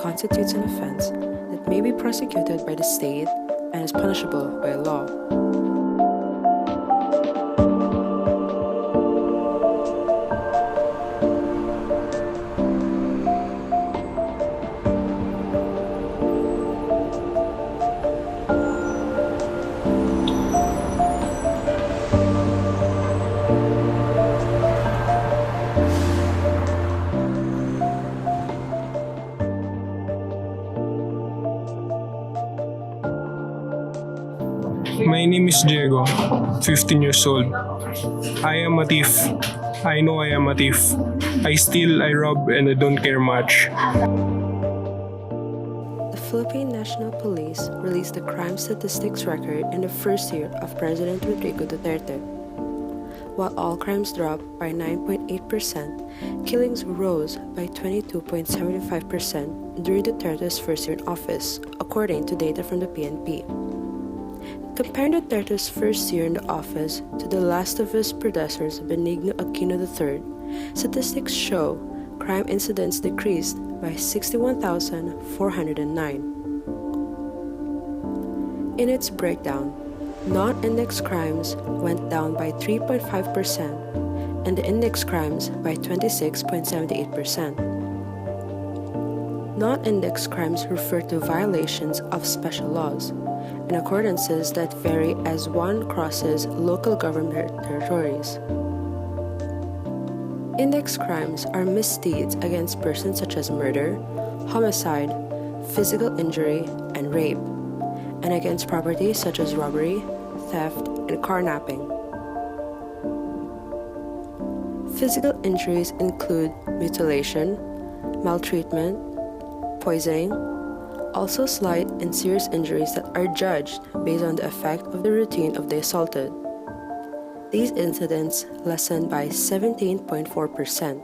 constitutes an offense that may be prosecuted by the state and is punishable by law. My name is Diego, 15 years old. I am a thief. I know I am a thief. I steal, I rob, and I don't care much. The Philippine National Police released the crime statistics record in the first year of President Rodrigo Duterte. While all crimes dropped by 9.8%, killings rose by 22.75% during Duterte's first year in office, according to data from the PNP. Comparing Duterte's first year in the office to the last of his predecessors, Benigno Aquino III, statistics show crime incidents decreased by 61,409. In its breakdown, non-index crimes went down by 3.5% and the index crimes by 26.78%. Non-index crimes refer to violations of special laws and occurrences that vary as one crosses local government territories. Index crimes are misdeeds against persons such as murder, homicide, physical injury, and rape, and against property such as robbery, theft, and carnapping. Physical injuries include mutilation, maltreatment, poisoning, also slight and serious injuries that are judged based on the effect of the routine of the assaulted. These incidents lessened by 17.4%.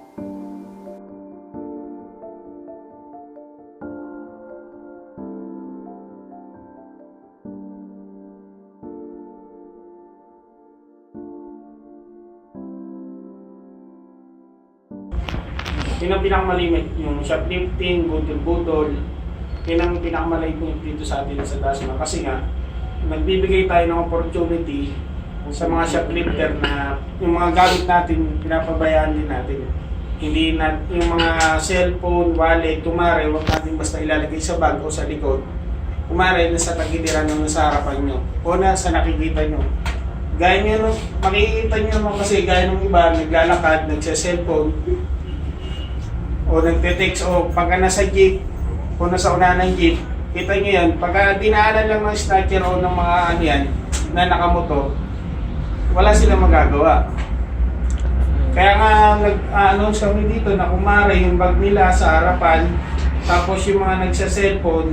Yun ang pinakamalimit, yung shoplifting, butol-butol, yun ang pinakamalimit dito sa atin sa Dasma. Kasi nga, nagbibigay tayo ng opportunity sa mga shoplifter na yung mga gamit natin, pinapabayaan din natin. Hindi na, yung mga cellphone, wallet, kumare, huwag natin basta ilalagay sa bag o sa likod. Kumare na sa tagiliran ng nasa harapan nyo o na sa nakikita nyo. Gaya nyo, makikita nyo naman kasi gaya ng iba, naglalakad, nagsa-cellphone, o nagte-text o pagka nasa jeep o nasa unahan ng jeep, kita nyo yan, pagka dinaanan lang ng snatcher o ng mga ano yan na nakamoto, wala silang magagawa. Kaya nga nag-announce kami dito na kumare yung bag nila sa harapan, tapos yung mga nagsa-cellphone,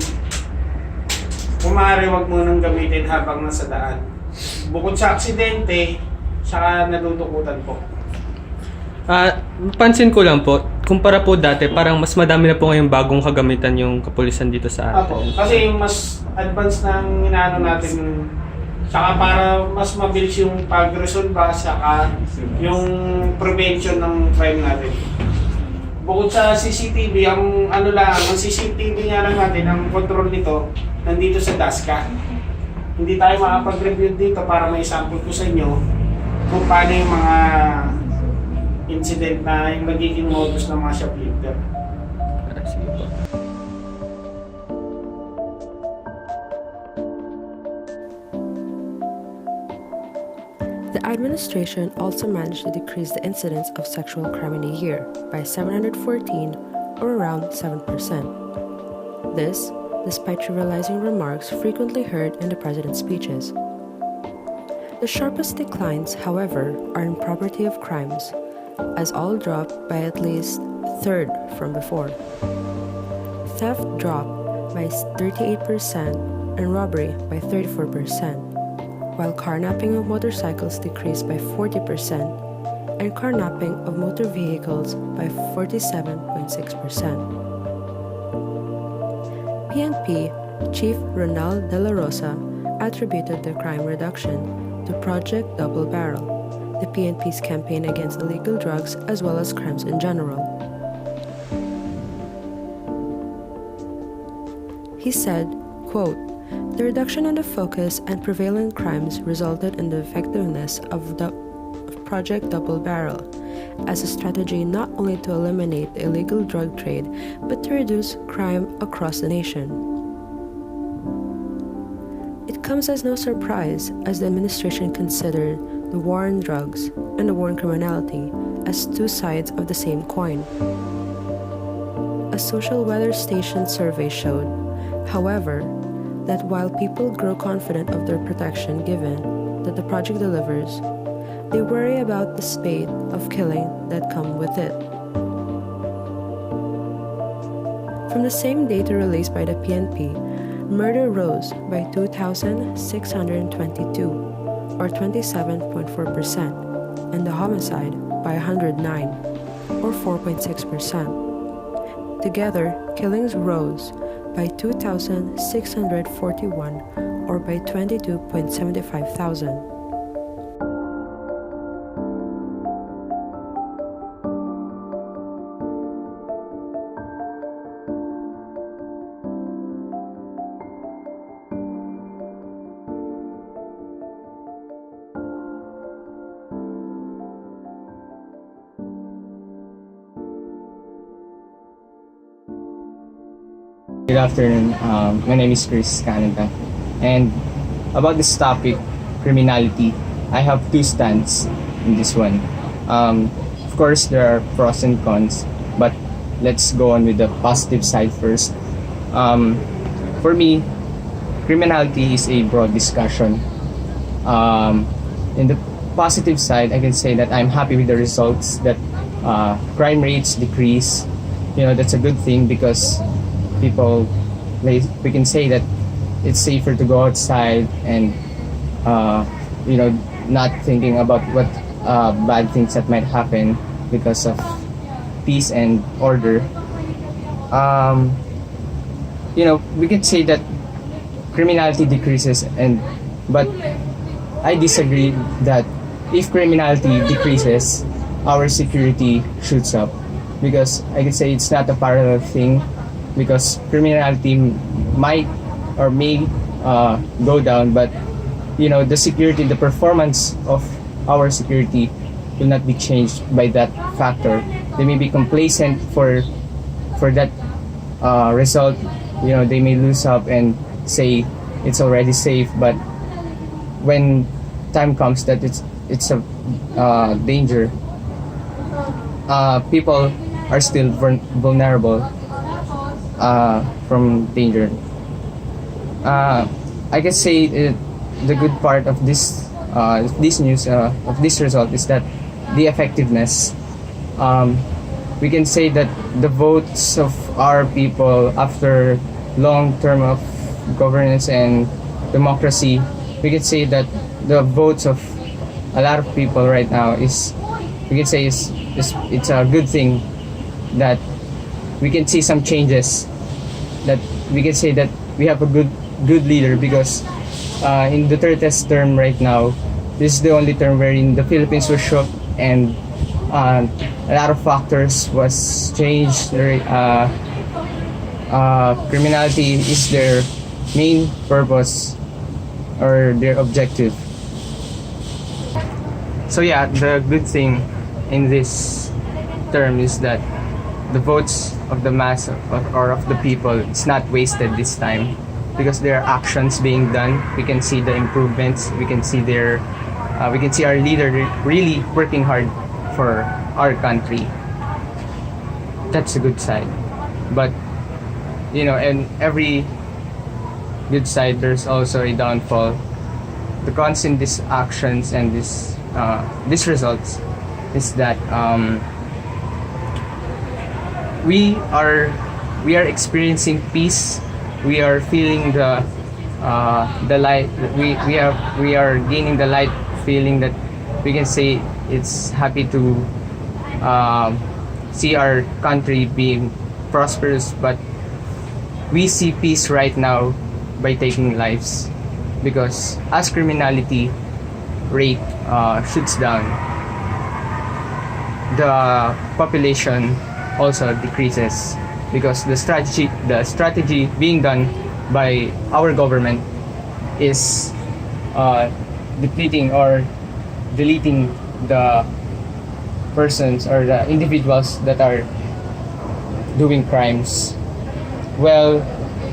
kumare wag mo nang gamitin habang nasa daan. Bukod sa aksidente, saka natutukutan po. Pansin ko lang po, kumpara po dati, parang mas madami na po ngayong bagong kagamitan yung kapulisan dito sa atin. Apo, kasi mas advanced ng inaano natin, saka para mas mabilis yung pag-resolve, saka yung prevention ng crime natin. Bukod sa CCTV, ang ano lang, ang CCTV nga lang natin, ang control nito, nandito sa DASCA. Hindi tayo makapag-review dito para may sample ko sa inyo kung paano yung mga incident na yung magiging modus ng mga shoplifter. Sige po. The administration also managed to decrease the incidence of sexual crime in a year by 714, or around 7%. This, despite trivializing remarks frequently heard in the president's speeches. The sharpest declines, however, are in property of crimes, as all dropped by at least a third from before. Theft dropped by 38% and robbery by 34%, while carnapping of motorcycles decreased by 40% and carnapping of motor vehicles by 47.6%. PNP Chief Ronald De La Rosa attributed the crime reduction to Project Double Barrel, the PNP's campaign against illegal drugs as well as crimes in general. He said, quote, "The reduction in the focus and prevalent crimes resulted in the effectiveness of Project Double Barrel as a strategy not only to eliminate the illegal drug trade, but to reduce crime across the nation." It comes as no surprise as the administration considered the war on drugs and the war on criminality as two sides of the same coin. A social weather station survey showed, however, that while people grow confident of their protection given that the project delivers, they worry about the spate of killing that come with it. From the same data released by the PNP, murder rose by 2,622, or 27.4%, and the homicide by 109, or 4.6%. Together, killings rose by 2,641, or by 22.75,000. Good afternoon. My name is Chris Canada, and about this topic, criminality, I have two stands in this one. Of course, there are pros and cons, but let's go on with the positive side first. For me, criminality is a broad discussion. In the positive side, I can say that I'm happy with the results that crime rates decrease. That's a good thing because people, we can say that it's safer to go outside and not thinking about what bad things that might happen because of peace and order. We can say that criminality decreases, but I disagree that if criminality decreases, our security shoots up, because I can say it's not a parallel thing, because criminality might or may go down, but the security, the performance of our security will not be changed by that factor. They may be complacent for that result. They may lose up and say it's already safe, but when time comes that it's a danger, people are still vulnerable from danger. I can say the good part of this news, of this result, is that the effectiveness. We can say that the votes of our people after long term of governance and democracy, we can say that the votes of a lot of people right now it's a good thing that we can see some changes, that we can say that we have a good leader, because in Duterte's term right now, this is the only term wherein the Philippines was shook and a lot of factors was changed. Criminality is their main purpose or their objective. So yeah, the good thing in this term is that the votes of the mass or of the people, it's not wasted this time, because there are actions being done. We can see the improvements. We can see our leader really working hard for our country. That's a good side. But in every good side, there's also a downfall. The cons in these actions and these results is that we are experiencing peace. We are feeling the light. We are gaining the light feeling that we can say it's happy to see our country being prosperous. But we see peace right now by taking lives, because as criminality rate shoots down, the population also decreases, because the strategy being done by our government is depleting or deleting the persons or the individuals that are doing crimes. Well,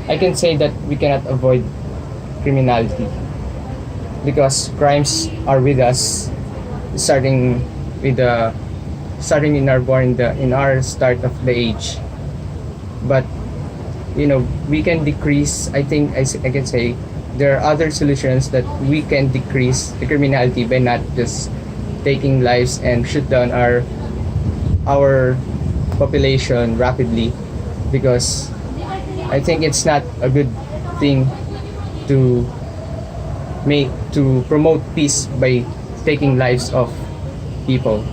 I can say that we cannot avoid criminality because crimes are with us, starting in our start of the age. But we can decrease. I think I can say there are other solutions that we can decrease the criminality by not just taking lives and shoot down our population rapidly, because I think it's not a good thing to promote peace by taking lives of people.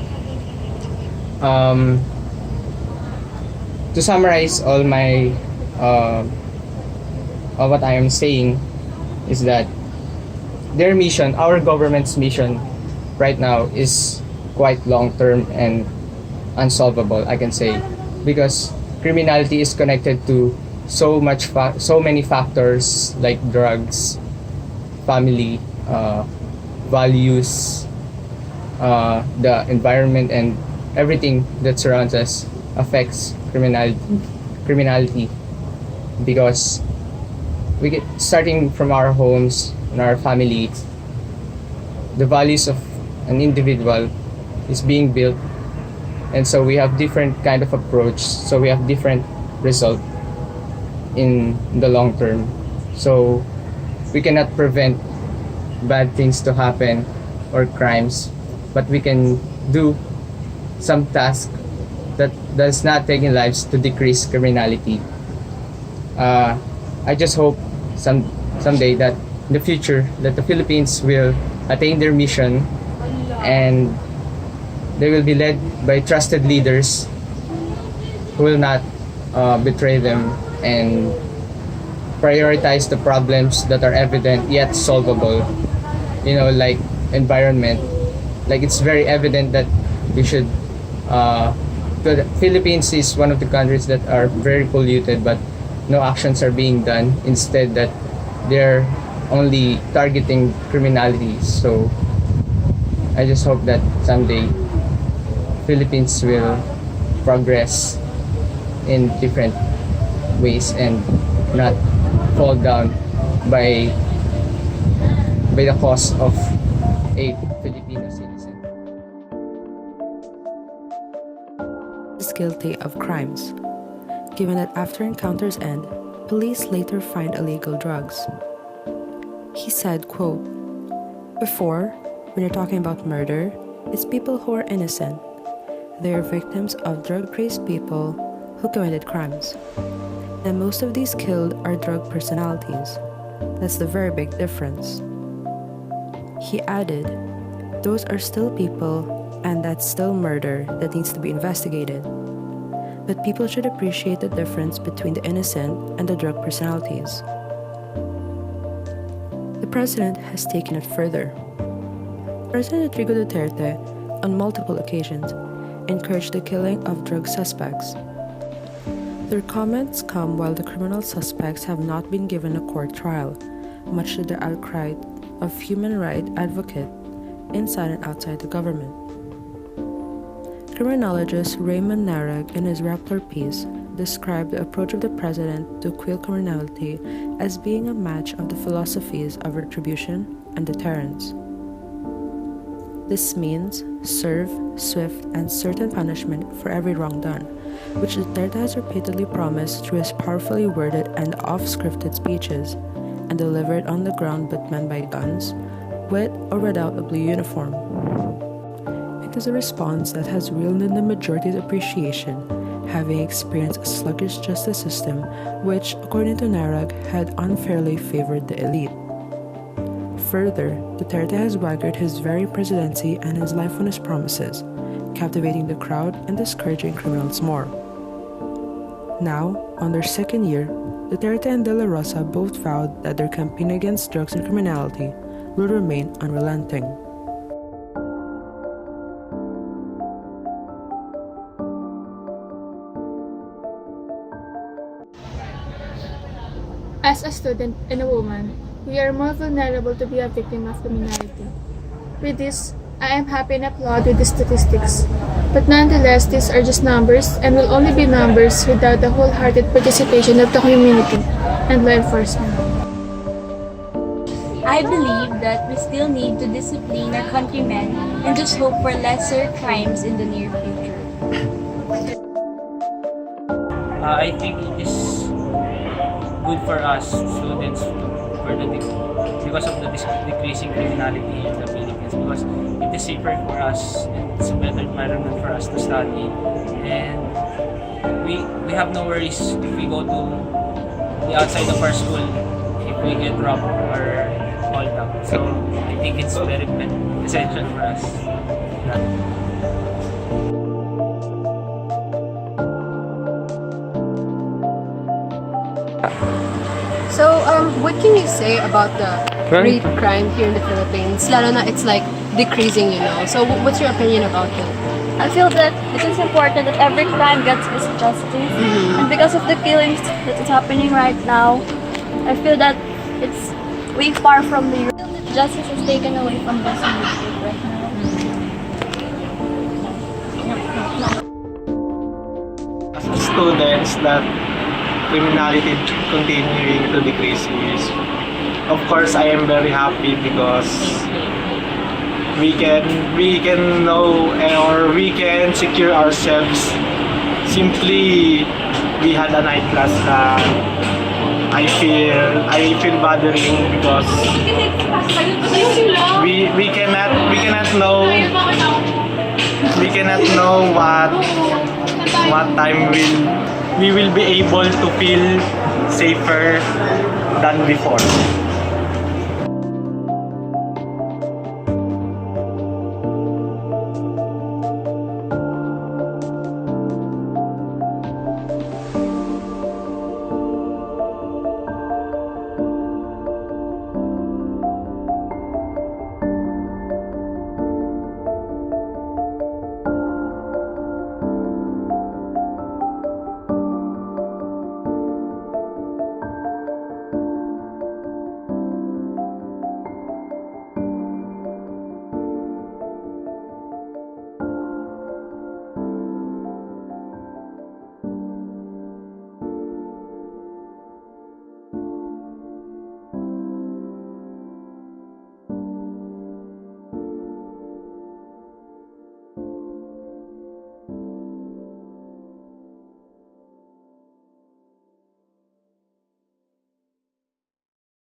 To summarize all what I am saying is that their mission, our government's mission right now is quite long term and unsolvable, I can say, because criminality is connected to so many factors like drugs, family, values, the environment, and everything that surrounds us affects criminality because we get starting from our homes and our family. The values of an individual is being built, and so we have different kind of approach, so we have different result in the long term. So we cannot prevent bad things to happen or crimes, but we can do some task that's not taking lives to decrease criminality. I just hope someday that in the future that the Philippines will attain their mission and they will be led by trusted leaders who will not betray them and prioritize the problems that are evident yet solvable. Like environment. Like it's very evident that we should. The Philippines is one of the countries that are very polluted, but no actions are being done. Instead, that they're only targeting criminality. So I just hope that someday Philippines will progress in different ways and not fall down by the cause of a Filipino citizen. Is guilty of crimes, given that after encounters end, police later find illegal drugs. He said, quote, "Before, when you're talking about murder, it's people who are innocent. They are victims of drug-crazed people who committed crimes. And most of these killed are drug personalities. That's the very big difference." He added, "Those are still people, and that's still murder that needs to be investigated. But people should appreciate the difference between the innocent and the drug personalities." The president has taken it further. President Rodrigo Duterte, on multiple occasions, encouraged the killing of drug suspects. Their comments come while the criminal suspects have not been given a court trial, much to the outcry of human rights advocates inside and outside the government. Criminologist Raymond Narag, in his Rappler piece, described the approach of the president to quell criminality as being a match of the philosophies of retribution and deterrence. This means serve, swift, and certain punishment for every wrong done, which Duterte has repeatedly promised through his powerfully worded and off-scripted speeches, and delivered on the ground but men by guns, with or without a blue uniform. It is a response that has reeled in the majority's appreciation, having experienced a sluggish justice system which, according to Narag, had unfairly favored the elite. Further, Duterte has wagered his very presidency and his life on his promises, captivating the crowd and discouraging criminals more. Now, on their second year, Duterte and De La Rosa both vowed that their campaign against drugs and criminality will remain unrelenting. As a student and a woman, we are more vulnerable to be a victim of criminality. With this, I am happy and applaud with the statistics. But nonetheless, these are just numbers and will only be numbers without the wholehearted participation of the community and law enforcement. I believe that we still need to discipline our countrymen and just hope for lesser crimes in the near future. I think it is good for us students because of the decreasing criminality in the Philippines, because it is safer for us and it's a better environment for us to study, and we have no worries if we go to the outside of our school if we get robbed or called up. So I think it's very essential for us. So, what can you say about the rate crime here in the Philippines? Lalo na it's like decreasing, you know. So, what's your opinion about it? I feel that it is important that every crime gets its justice. And because of the killings that is happening right now, I feel that it's way far from the justice is taken away from this youth right now. As a students that criminality continuing to decrease is, of course, I am very happy because we can know or we can secure ourselves. Simply, we had a night class that I feel bothering because we cannot know what time we will be able to feel safer than before.